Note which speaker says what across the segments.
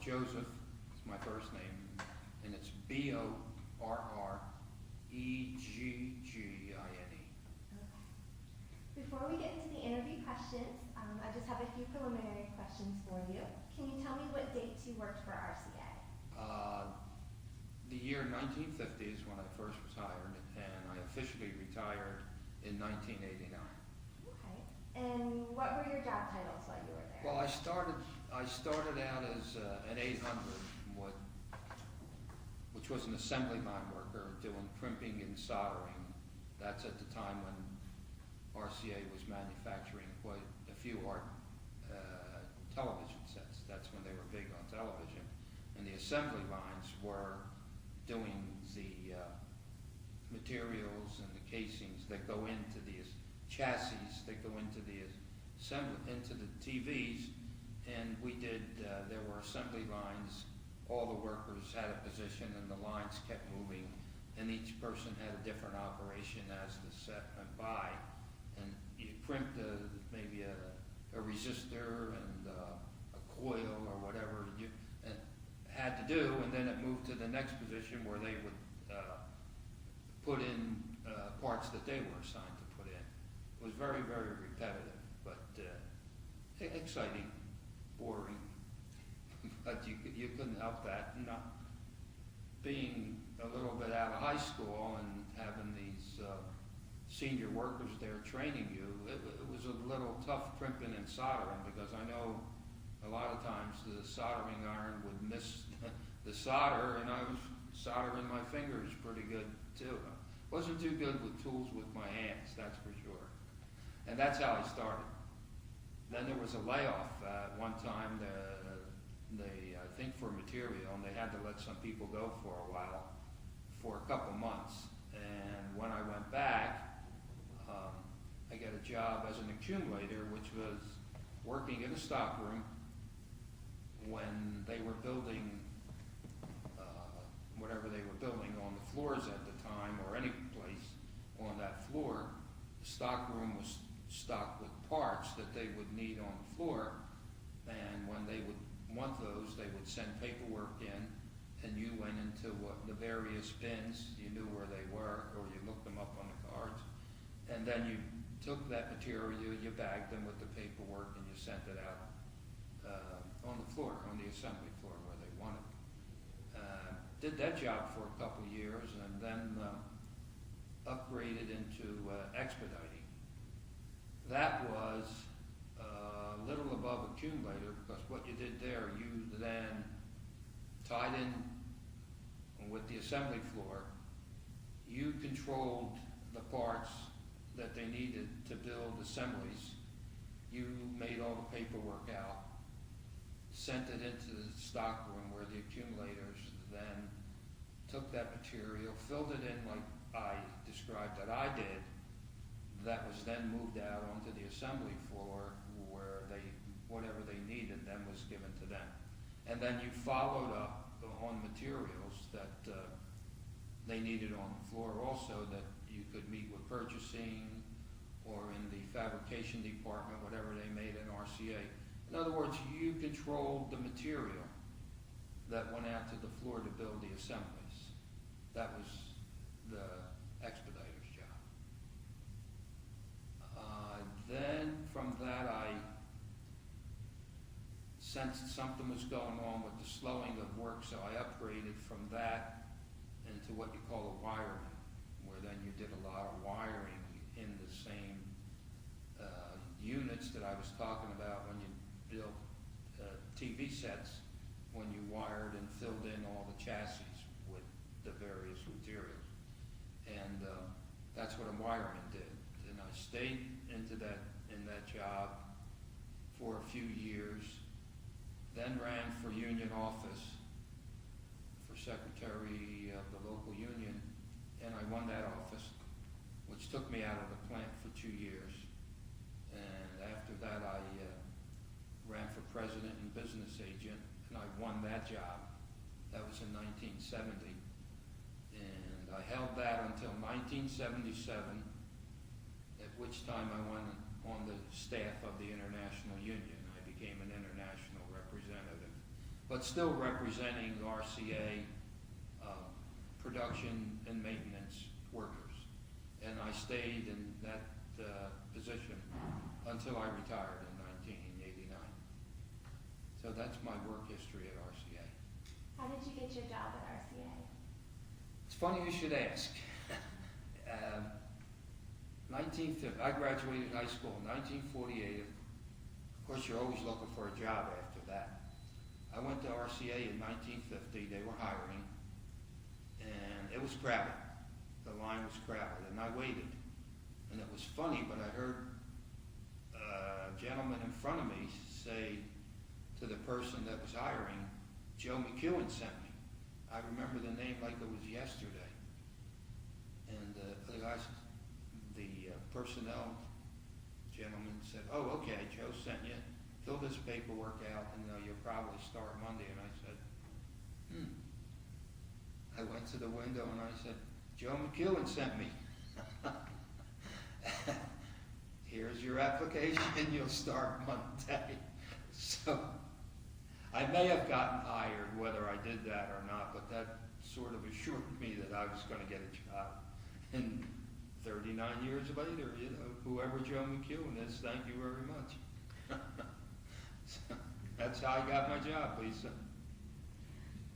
Speaker 1: Joseph, it's my first name, and it's Borreggine.
Speaker 2: Before we get into the interview questions, I just have a few preliminary questions for you. Can you tell me what dates you worked for RCA?
Speaker 1: The year 1950 is when I first was hired, and I officially retired in 1989.
Speaker 2: Okay. And what were your job titles while you were there?
Speaker 1: Well, I started out as an 800, which was an assembly line worker doing crimping and soldering. That's at the time when RCA was manufacturing quite a few television sets. That's when they were big on television. And the assembly lines were doing the materials and the casings that go into the chassis, that go into the into the TVs. And we did, there were assembly lines. All the workers had a position and the lines kept moving. And each person had a different operation as the set went by. And you crimped maybe a resistor and a coil or whatever you had to do, and then it moved to the next position where they would put in parts that they were assigned to put in. It was very, very repetitive, but exciting, boring, but you couldn't help that. Not being a little bit out of high school and having these senior workers there training you, it was a little tough crimping and soldering, because I know a lot of times the soldering iron would miss the solder, and I was soldering my fingers pretty good too. Wasn't too good with tools with my hands, that's for sure. And that's how I started. Then there was a layoff one time. They I think for material, and they had to let some people go for a while, for a couple months. And when I went back, I got a job as an accumulator, which was working in a stockroom when they were building whatever they were building on the floors at the time, or any place on that floor. The stockroom was stocked with parts that they would need on the floor, and when they would want those, they would send paperwork in, and you went into the various bins. You knew where they were, or you looked them up on the cards, and then you took that material, you bagged them with the paperwork, and you sent it out on the floor, on the assembly floor where they wanted. Did that job for a couple years, and then upgraded into expediting. That was a little above accumulator, because what you did there, you then tied in with the assembly floor. You controlled the parts that they needed to build assemblies. You made all the paperwork out, sent it into the stock room where the accumulators then took that material, filled it in like I described that I did. That was then moved out onto the assembly floor where whatever they needed then was given to them. And then you followed up on materials that they needed on the floor also, that you could meet with purchasing or in the fabrication department, whatever they made in RCA. In other words, you controlled the material that went out to the floor to build the assemblies. That was the expediter's job. Then from that, I sensed something was going on with the slowing of work, so I upgraded from that into what you call a wireman, where then you did a lot of wiring in the same units that I was talking about when you built TV sets, when you wired and filled in all the chassis with the various materials. And that's what a wireman did. And I stayed in that job for a few years, then ran for union office, for secretary of the local union, and I won that office, which took me out of the plant for 2 years. And after that, I ran for president and business agent, and I won that job. That was in 1970. And I held that until 1977, at which time I went on the staff of the International Union. I became an international representative but still representing RCA production and maintenance workers. And I stayed in that position until I retired in 1989. So that's my work history at RCA.
Speaker 2: How did you get your job at RCA?
Speaker 1: It's funny you should ask. 1950, I graduated high school in 1948. Of course, you're always looking for a job after that. I went to RCA in 1950. They were hiring, and it was crowded. The line was crowded, and I waited. And it was funny, but I heard a gentleman in front of me say to the person that was hiring, "Joe McEwen sent me." I remember the name like it was yesterday. And the personnel gentleman said, "Oh, okay, Joe sent you. Fill this paperwork out, and you'll probably start Monday." And I said, I went to the window and I said, "Joe McEwen sent me. Here's your application. You'll start Monday." So I may have gotten hired, whether I did that or not, but that sort of assured me that I was going to get a job. And 39 years later, whoever Joe McEwen is, thank you very much. So that's how I got my job, Lisa.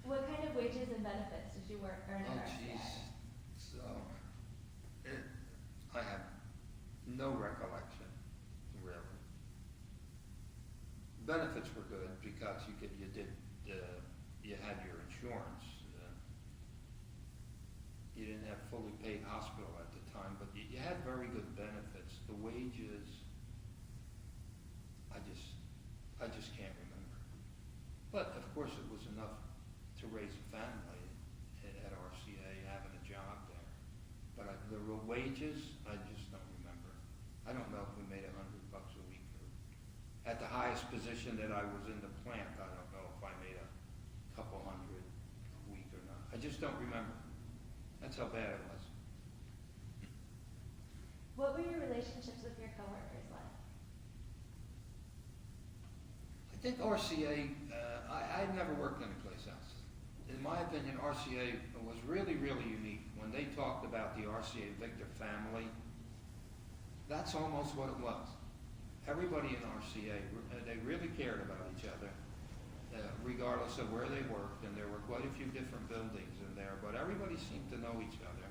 Speaker 2: What kind of wages and benefits did you earn at RCA?
Speaker 1: Geez. So, I have no recollection, really. Benefits were good because you had your insurance. You didn't have fully paid hospital at the time, but you had very good benefits. The wages, I just can't remember. But of course, it was enough to raise a family at RCA, having a job there. But the wages, I just don't remember. I don't know if we made $100 a week. At the highest position that I was in the plant, I don't know if I made a couple hundred a week or not. I just don't remember. That's how bad it was.
Speaker 2: What were your relationships with your coworkers like?
Speaker 1: I think RCA, I've never worked anyplace else. In my opinion, RCA was really, really unique. When they talked about the RCA Victor family, that's almost what it was. Everybody in RCA, they really cared about each other, regardless of where they worked, and there were quite a few different buildings in there, but everybody seemed to know each other.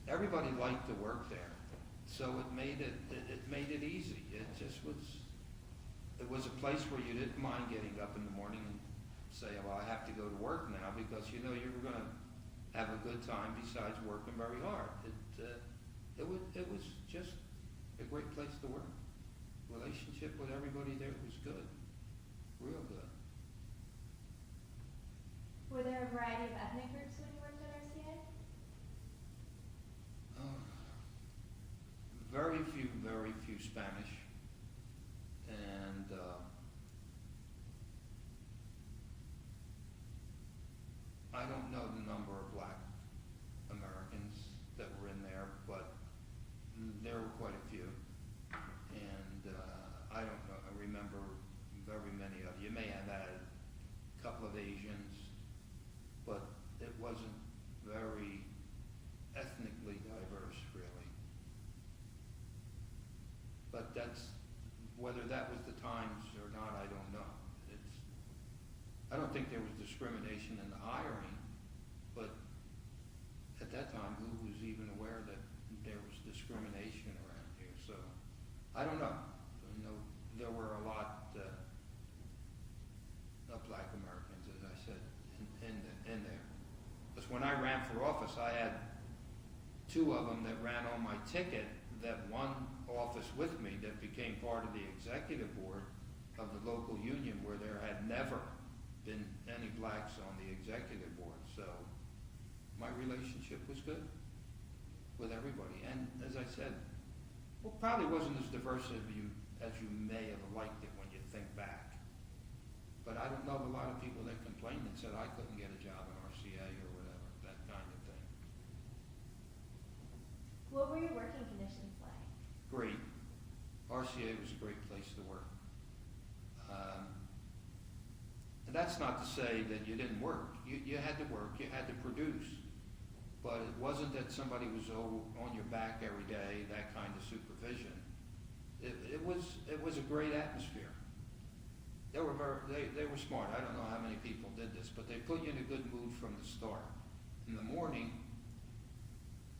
Speaker 1: Everybody liked to work there, so it made it easy. It just was. It was a place where you didn't mind getting up in the morning and say, "Well, I have to go to work now," because you know you were going to have a good time besides working very hard. It was just a great place to work. Relationship with everybody there was good, real good.
Speaker 2: Were there a variety of ethnic groups when you worked at RCA?
Speaker 1: Very few Spanish, and I don't know the number of Black Americans that were in there, but there were quite a few. And I don't know, I remember very many of you. You may have had a couple of Asians, but it wasn't very ethnically diverse, really. But whether that was the times or not, I don't know. I don't think there was discrimination in the hiring, but at that time, who was even aware that there was discrimination around here? So, I don't know. There were a lot of Black Americans, as I said, in there. Because when I ran for office, I had two of them that ran on my ticket that won office with me that became part of the executive board of the local union, where there had never been any blacks on the executive board. So my relationship was good with everybody. And as I said, well, probably wasn't as diverse as you may have liked it when you think back. But I don't know of a lot of people that complained and said, "I couldn't get a job in RCA," or whatever, that kind of thing.
Speaker 2: What were your working conditions like?
Speaker 1: Great. RCA was a great place to work. And that's not to say that you didn't work. You had to work, you had to produce. But it wasn't that somebody was on your back every day, that kind of supervision. It was a great atmosphere. They were smart. I don't know how many people did this, but they put you in a good mood from the start. In the morning,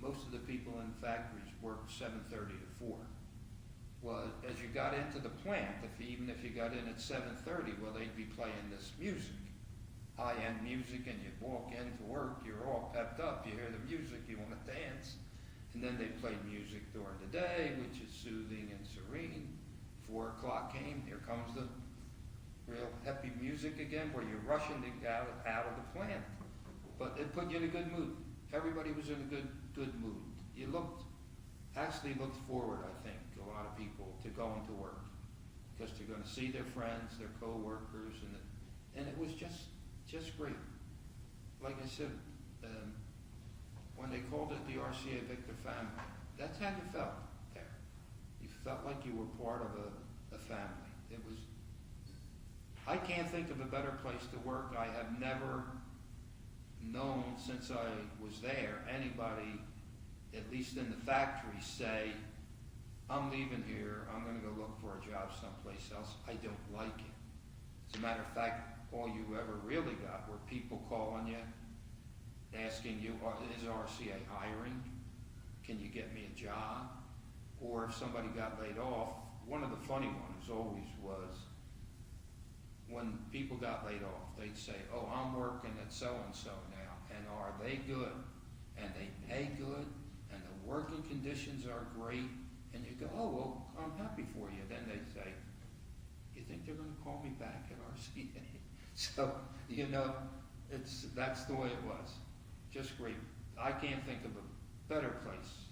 Speaker 1: most of the people in factories worked 7:30 to 4. Well, as you got into the plant, even if you got in at 7:30, well, they'd be playing this music, high-end music, and you walk into work, you're all pepped up, you hear the music, you want to dance, and then they played music during the day, which is soothing and serene. 4 o'clock came, here comes the real happy music again, where you're rushing to get out of the plant. But it put you in a good mood. Everybody was in a good mood. You actually looked forward, I think, a lot of people, to going to work, because they're going to see their friends, their co-workers, and it was just great. Like I said, when they called it the RCA Victor family, that's how you felt there. You felt like you were part of a family. It was. I can't think of a better place to work. I have never known since I was there anybody, at least in the factory, say, I'm leaving here, I'm going to go look for a job someplace else. I don't like it. As a matter of fact, all you ever really got were people calling you, asking you, is RCA hiring? Can you get me a job? Or if somebody got laid off, one of the funny ones always was, when people got laid off, they'd say, oh, I'm working at so-and-so now, and are they good? And they pay good, and the working conditions are great, and you go, oh, well, I'm happy for you. Then they say, you think they're going to call me back at RCA? So, that's the way it was. Just great. I can't think of a better place